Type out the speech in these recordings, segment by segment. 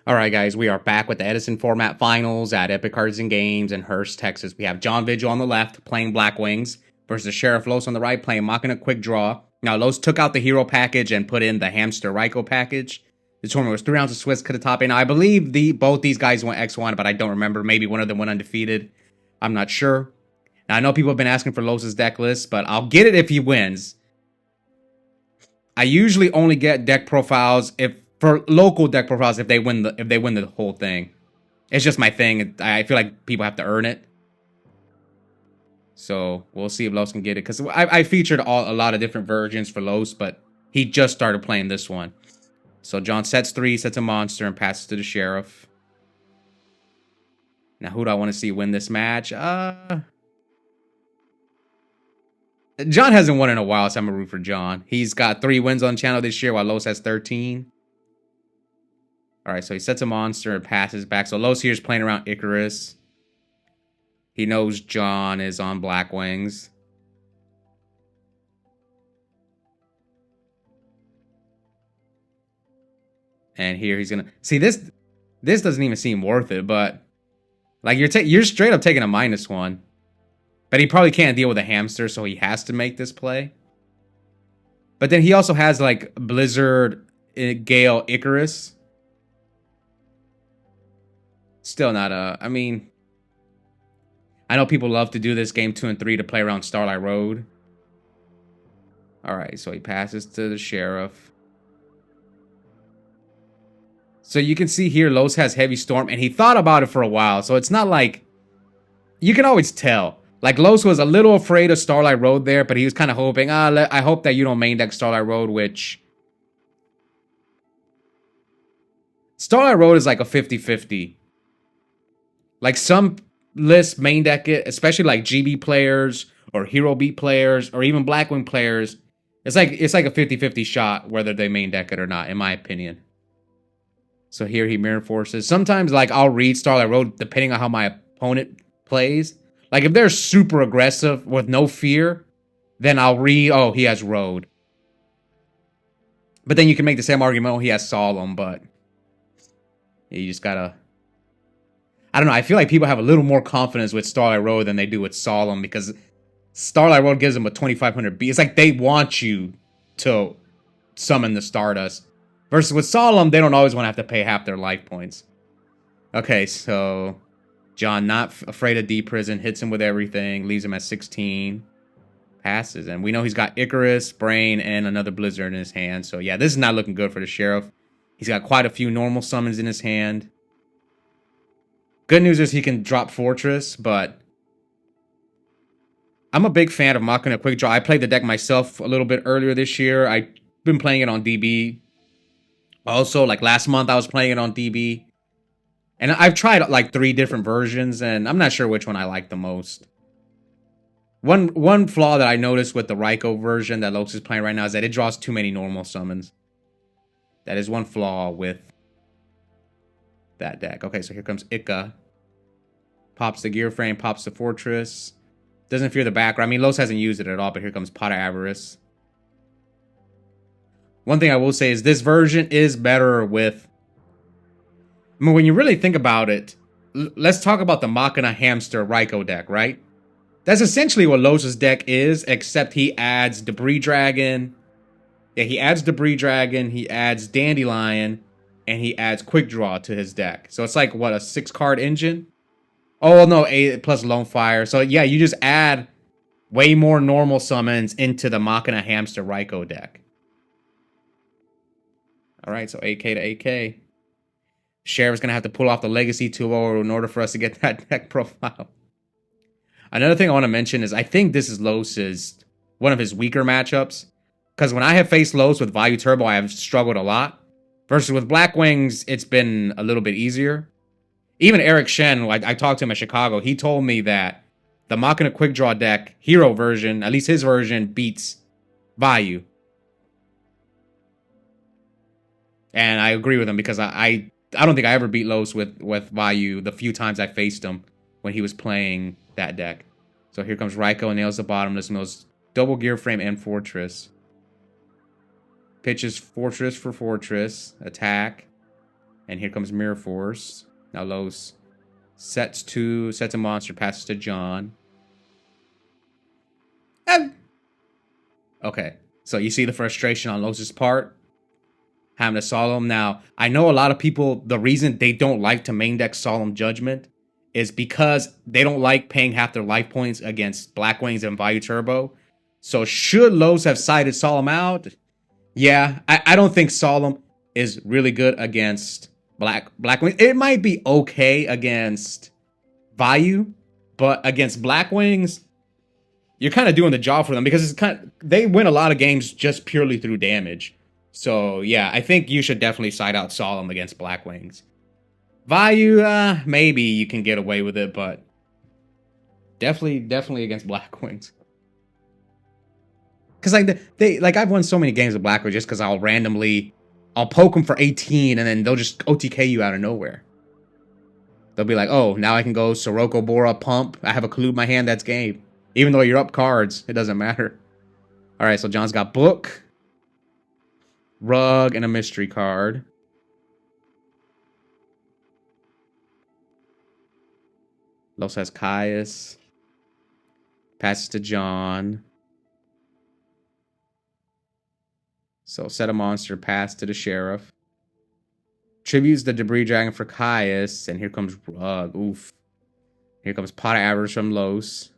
All right, guys, we are back with the Edison Format Finals at Epik Cards and Games in Hurst, Texas. We have John Vigil on the left playing Blackwings versus Sheriff Los on the right playing Machina QuickDraw. Now, Los took out the hero package and put in the Hamster Ryko package. The tournament was 3 rounds of Swiss to the top 8. Now, I believe both these guys went X1, but I don't remember. Maybe one of them went undefeated. I'm not sure. Now, I know people have been asking for Los's deck list, but I'll get it if he wins. I usually only get deck profiles for local deck profiles if they win the whole thing. It's just my thing. I feel like people have to earn it. So we'll see if Los can get it, because I featured a lot of different versions for Los, but he just started playing this one. So John sets 3, sets a monster, and passes to the Sheriff. Now who do I want to see win this match? John hasn't won in a while, so I'm gonna root for John. He's got 3 wins on channel this year, while Los has 13. All right, so he sets a monster and passes back. So Los here is playing around Icarus. He knows John is on Blackwings. And here he's gonna see this. This doesn't even seem worth it, but like you're straight up taking a -1. But he probably can't deal with a hamster, so he has to make this play. But then he also has like Blizzard, Gale, Icarus. Still not I mean, I know people love to do this game 2 and 3 to play around Starlight Road. All right, so he passes to the Sheriff. So you can see here Los has Heavy Storm, and he thought about it for a while. So it's not like, you can always tell. Like Los was a little afraid of Starlight Road there, but he was kind of hoping, I hope that you don't main deck Starlight Road, which Starlight Road is like a 50-50. Like some lists main deck it, especially like GB players or Hero Beat players or even Blackwing players. It's like a 50-50 shot whether they main deck it or not, in my opinion. So here he mirror forces. Sometimes like I'll read Starlight Road depending on how my opponent plays. Like if they're super aggressive with no fear, then I'll read, oh, he has Road. But then you can make the same argument, oh, he has Solemn, but yeah, you just gotta, I don't know, I feel like people have a little more confidence with Starlight Road than they do with Solemn, because Starlight Road gives them a 2500 B. It's like they want you to summon the Stardust. Versus with Solemn, they don't always want to have to pay half their life points. Okay, so John, not afraid of D-Prison, hits him with everything, leaves him at 16, passes. And we know he's got Icarus, Brain, and another Blizzard in his hand. So yeah, this is not looking good for the Sheriff. He's got quite a few normal summons in his hand. Good news is he can drop Fortress, but I'm a big fan of Machina QuickDraw. I played the deck myself a little bit earlier this year. I've been playing it on DB. Also, like last month, I was playing it on DB. And I've tried like 3 different versions, and I'm not sure which one I like the most. One flaw that I noticed with the Ryko version that Los is playing right now is that it draws too many normal summons. That is one flaw with that deck. Okay, so here comes Ika. Pops the Gear Frame, pops the Fortress. Doesn't fear the background. I mean, Los hasn't used it at all, but here comes Pot of Avarice. One thing I will say is this version is better with, I mean, when you really think about it, let's talk about the Machina Hamster Ryko deck, right? That's essentially what Los's deck is, except he adds Debris Dragon. Yeah, he adds Debris Dragon, he adds Dandelion, and he adds QuickDraw to his deck. So it's like, what, a 6-card engine? Oh, no, 8 plus Lone Fire. So yeah, you just add way more normal summons into the Machina Hamster Ryko deck. All right, so 8K to 8K. Sheriff's going to have to pull off the Legacy 2-0 in order for us to get that deck profile. Another thing I want to mention is I think this is Los's, one of his weaker matchups. Because when I have faced Los with Value Turbo, I have struggled a lot. Versus with Blackwings, it's been a little bit easier. Even Eric Shen, I talked to him at Chicago, he told me that the Machina QuickDraw deck, Hero version, at least his version, beats Value. And I agree with him, because I don't think I ever beat Los with Value the few times I faced him when he was playing that deck. So here comes Ryko, nails the bottomless, knows double Gear Frame and Fortress. Pitches Fortress for Fortress. Attack. And here comes Mirror Force. Now Los sets a monster, passes to John. Okay, so you see the frustration on Los's part, having to Solemn. Now, I know a lot of people, the reason they don't like to main deck Solemn Judgment is because they don't like paying half their life points against Blackwings and Value Turbo. So should Los have sided Solemn out? Yeah, I don't think Solemn is really good against Blackwings. It might be okay against Value, but against Blackwings, you're kind of doing the job for them because they win a lot of games just purely through damage. So yeah, I think you should definitely side out Solemn against Blackwings. Value, maybe you can get away with it, but definitely against Blackwings. Because I've won so many games with Blackwings just because I'll poke them for 18 and then they'll just OTK you out of nowhere. They'll be like, oh, now I can go Sirocco, Bora, Pump. I have a clue in my hand, that's game. Even though you're up cards, it doesn't matter. All right, so John's got Book, Rug, and a mystery card. Los has Caius. Passes to John. So set a monster, pass to the Sheriff. Tributes the Debris Dragon for Caius. And here comes Rug. Oof. Here comes Pot of Avarice from Los.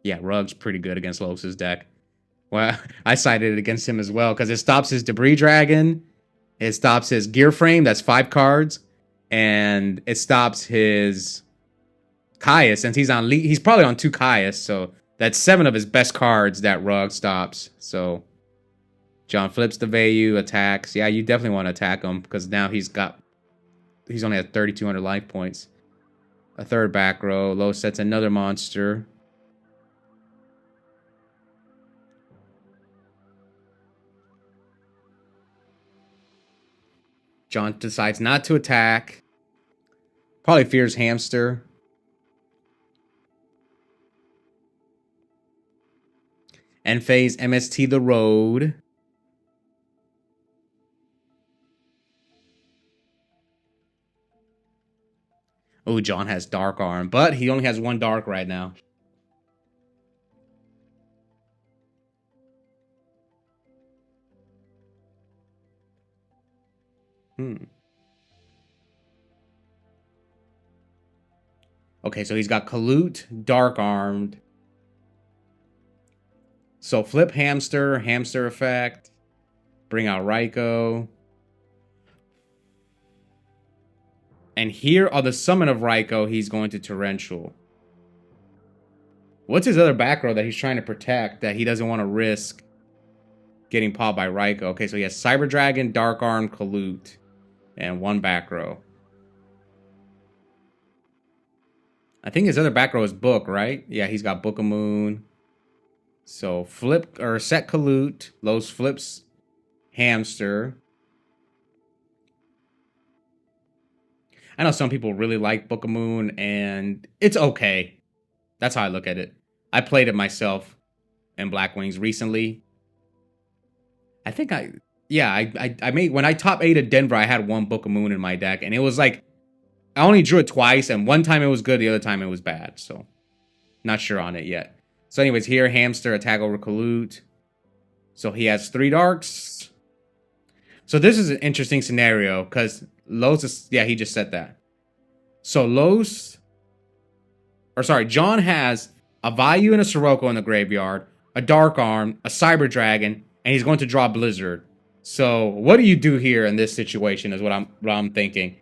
Yeah, Rug's pretty good against Los's deck. Well, I sided it against him as well because it stops his Debris Dragon. It stops his Gear Frame. That's 5 cards. And it stops his Caius. Since he's probably on 2 Caius. So that's 7 of his best cards that Rug stops. So John flips the Vayu, attacks. Yeah, you definitely want to attack him because now he's only at 3,200 life points. A third back row. Los sets another monster. John decides not to attack. Probably fears Hamster. End phase MST the Road. Oh, John has Dark Arm, but he only has 1 Dark right now. Okay, so he's got Kalute, Dark Armed. So flip Hamster, Hamster effect. Bring out Raikou. And here on the summon of Raikou, he's going to Torrential. What's his other back row that he's trying to protect that he doesn't want to risk getting popped by Raikou? Okay, so he has Cyber Dragon, Dark Arm, Kalute. And 1 back row. I think his other back row is Book, right? Yeah, he's got Book of Moon. So flip or set Kalute. Los flips Hamster. I know some people really like Book of Moon, and it's okay. That's how I look at it. I played it myself in Blackwings recently. I think I made, when I top 8 at Denver, I had 1 Book of Moon in my deck, and it was like, I only drew it twice, and one time it was good, the other time it was bad, so not sure on it yet. So anyways, here, Hamster, attack over Kalute. So he has 3 Darks. So this is an interesting scenario, because Los is, yeah, he just said that. So John has a Vayu and a Sirocco in the graveyard, a Dark Arm, a Cyber Dragon, and he's going to draw Blizzard. So what do you do here in this situation is what I'm thinking.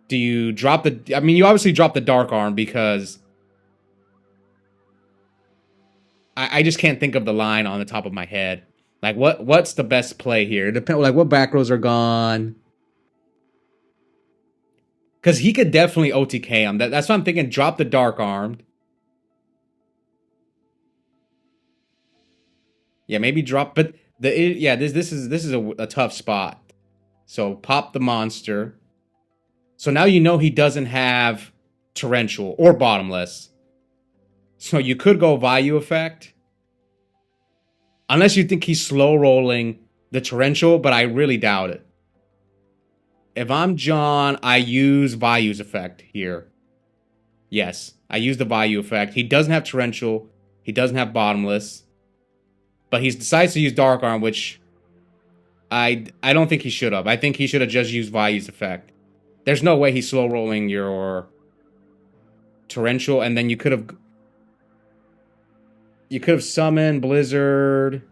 Do you drop the... I mean, you obviously drop the Dark Arm because... I just can't think of the line on the top of my head. Like, what's the best play here? Like, what back rows are gone? Because he could definitely OTK him. That's what I'm thinking. Drop the Dark Armed. Yeah, maybe drop... But... this is a tough spot. So pop the monster. So now you know he doesn't have Torrential or Bottomless. So you could go Vayu effect. Unless you think he's slow rolling the torrential, but I really doubt it. If I'm John, I use Value's effect here. Yes, I use the Value effect. He doesn't have torrential. He doesn't have bottomless. But he decides to use Dark Arm, which I don't think he should have. I think he should have just used Value's effect. There's no way he's slow rolling your torrential, and then you could have summoned Blizzard.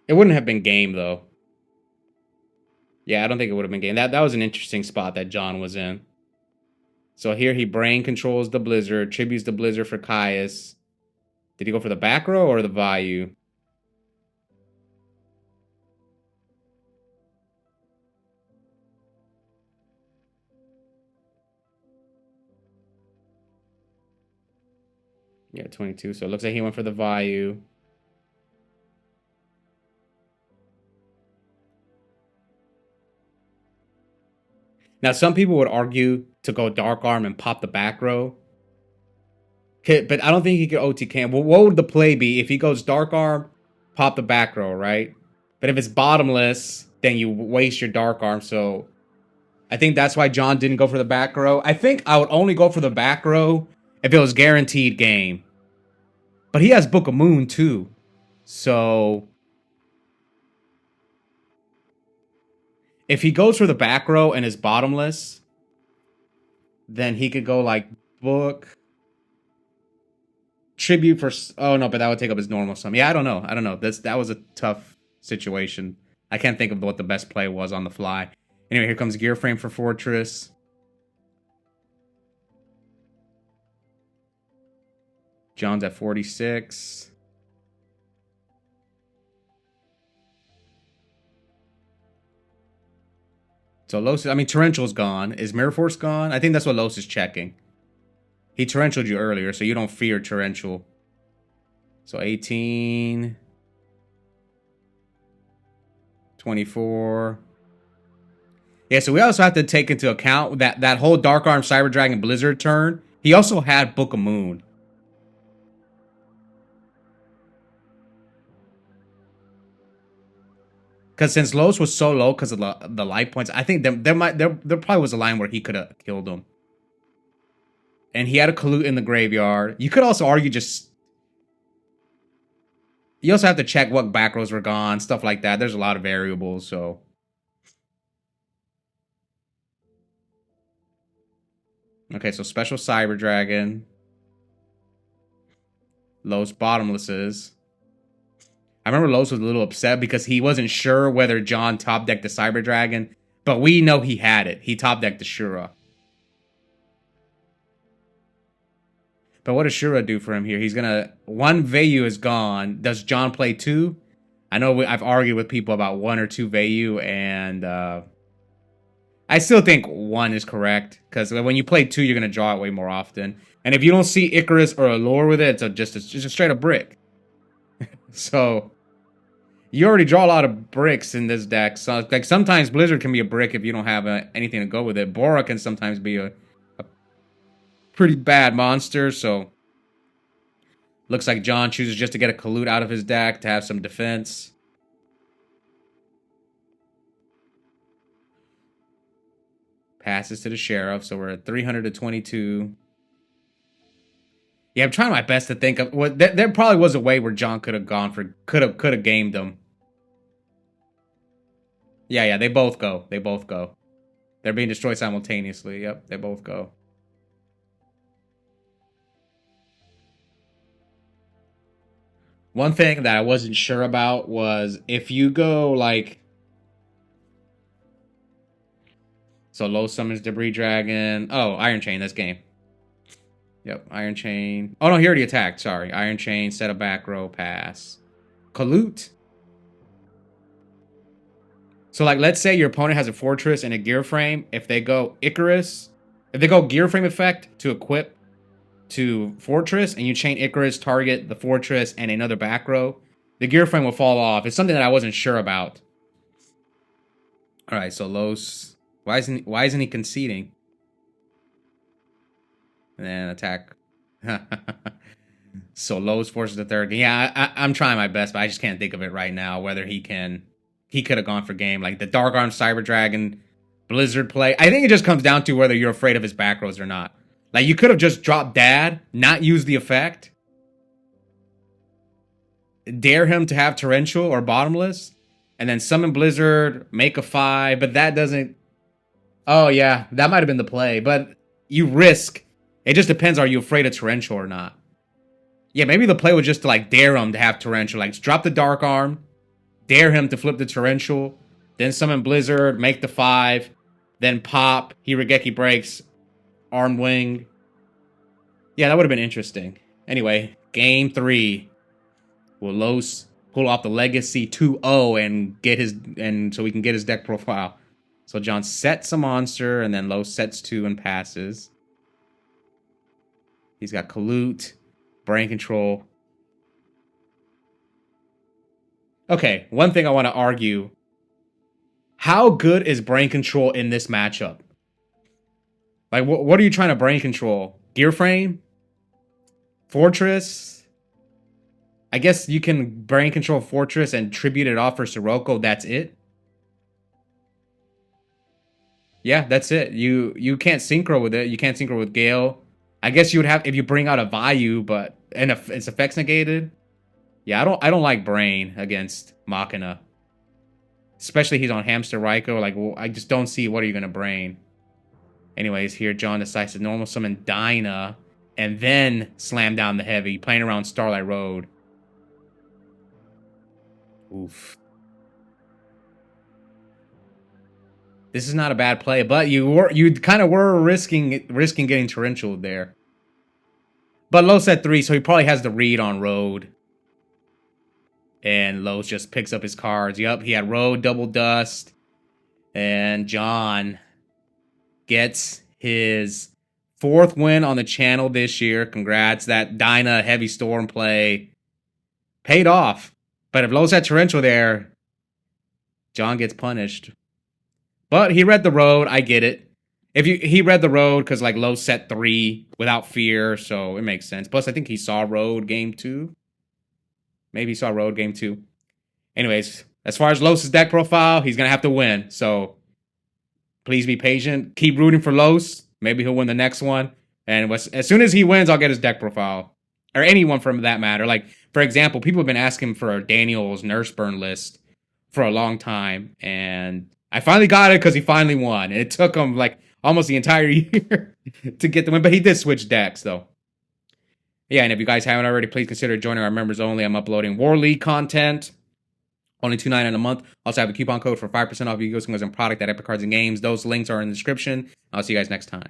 It wouldn't have been game though. Yeah, I don't think it would have been game. That was an interesting spot that John was in. So here he brain controls the Blizzard, tributes the Blizzard for Caius. Did he go for the back row or the Value? Yeah, 22. So it looks like he went for the Value. Now, some people would argue to go Dark Arm and pop the back row. But I don't think he could OTK. Well, what would the play be if he goes Dark Arm, pop the back row, right? But if it's bottomless, then you waste your Dark Arm. So I think that's why John didn't go for the back row. I think I would only go for the back row if it was guaranteed game. But he has Book of Moon too. So if he goes for the back row and is bottomless, then he could go like Book, Tribute for... Oh, no, but that would take up his normal sum. Yeah, I don't know. That was a tough situation. I can't think of what the best play was on the fly. Anyway, here comes Gear Frame for Fortress. John's at 46. So Los... I mean, Torrential's gone. Is Mirror Force gone? I think that's what Los is checking. He torrentialed you earlier, so you don't fear torrential. So 18. 24. Yeah, so we also have to take into account that whole Dark Arm Cyber Dragon Blizzard turn. He also had Book of Moon. Because since Los was so low because of the life points, I think there probably was a line where he could have killed him. And he had a Kalut in the graveyard. You could also argue just... You also have to check what back rows were gone, stuff like that. There's a lot of variables, so... Okay, so Special Cyber Dragon. Los Bottomlesses. I remember Los was a little upset because he wasn't sure whether John top decked the Cyber Dragon, but we know he had it. He top decked the Shura. But what does Shura do for him here? He's gonna... One Vayu is gone. Does John play two? I know I've argued with people about one or two Vayu, and I still think one is correct. Because when you play two, you're gonna draw it way more often. And if you don't see Icarus or Allure with it, it's just a straight up brick. So you already draw a lot of bricks in this deck. So like sometimes Blizzard can be a brick if you don't have anything to go with it. Bora can sometimes be a pretty bad monster, so looks like John chooses just to get a Kalut out of his deck to have some defense. Passes to the Sheriff, so we're at 300 to 22. Yeah, I'm trying my best to think of what there probably was a way where John could have gone for could have gamed them. Yeah, they both go. They're being destroyed simultaneously. Yep, they both go. One thing that I wasn't sure about was if you go like... So Low summons Debris Dragon. Oh, Iron Chain, that's game. Yep, Iron Chain. Oh no, he already attacked, sorry. Iron Chain, set a back row, pass. Kalut. So like, let's say your opponent has a Fortress and a Gear Frame. If they go Icarus, if they go Gear Frame effect to equip to Fortress, and you chain Icarus, target the Fortress, and another back row, the Gear Frame will fall off. It's something that I wasn't sure about. Alright, so Los... Why isn't he conceding? And then attack. So Lowe's forces the third. Yeah, I'm trying my best, but I just can't think of it right now. Whether he can, he could have gone for game like the Dark Arm Cyber Dragon Blizzard play. I think it just comes down to whether you're afraid of his back rows or not. Like you could have just dropped Dad, not used the effect, dare him to have Torrential or Bottomless, and then summon Blizzard, make a 5. But that doesn't. Oh yeah, that might have been the play, but you risk. It just depends. Are you afraid of Torrential or not? Yeah, maybe the play was just to like dare him to have Torrential. Like drop the Dark Arm, dare him to flip the Torrential, then summon Blizzard, make the 5, then pop, Hirageki breaks, Arm Wing. Yeah, that would have been interesting. Anyway, game 3. Will Los pull off the Legacy 2-0 and get his so we can get his deck profile. So John sets a monster and then Los sets 2 and passes. He's got Kalute, Brain Control. Okay, one thing I want to argue. How good is Brain Control in this matchup? Like, what are you trying to Brain Control? Gear Frame? Fortress? I guess you can Brain Control Fortress and tribute it off for Sirocco. That's it? Yeah, that's it. You can't synchro with it. You can't synchro with Gale. I guess you would have if you bring out a Vayu, but and if its effects negated. Yeah, I don't like Brain against Machina. Especially he's on Hamster Raikou. Like, well, I just don't see what are you gonna Brain. Anyways, here John decides to normal summon Dinah and then slam down the heavy, playing around Starlight Road. Oof. This is not a bad play, but you kind of were risking getting Torrential there. But Los at 3, so he probably has the read on Road. And Los just picks up his cards. Yup, he had Road, Double Dust. And John gets his 4th win on the channel this year. Congrats. That Dinah Heavy Storm play paid off. But if Los had Torrential there, John gets punished. But he read the road. I get it. He read the road because like Los set 3 without fear, so it makes sense. Plus, I think he saw Road game 2. Maybe he saw Road game 2. Anyways, as far as Los' deck profile, he's gonna have to win. So please be patient. Keep rooting for Los. Maybe he'll win the next one. And as soon as he wins, I'll get his deck profile. Or anyone from that matter. Like, for example, people have been asking for a Daniel's Nurse Burn list for a long time. And I finally got it because he finally won. And it took him like almost the entire year to get the win. But he did switch decks, though. Yeah, and if you guys haven't already, please consider joining our members only. I'm uploading War League content. Only $2.99 a month. Also have a coupon code for 5% off your Ecosystem and product at Epik Cards and Games. Those links are in the description. I'll see you guys next time.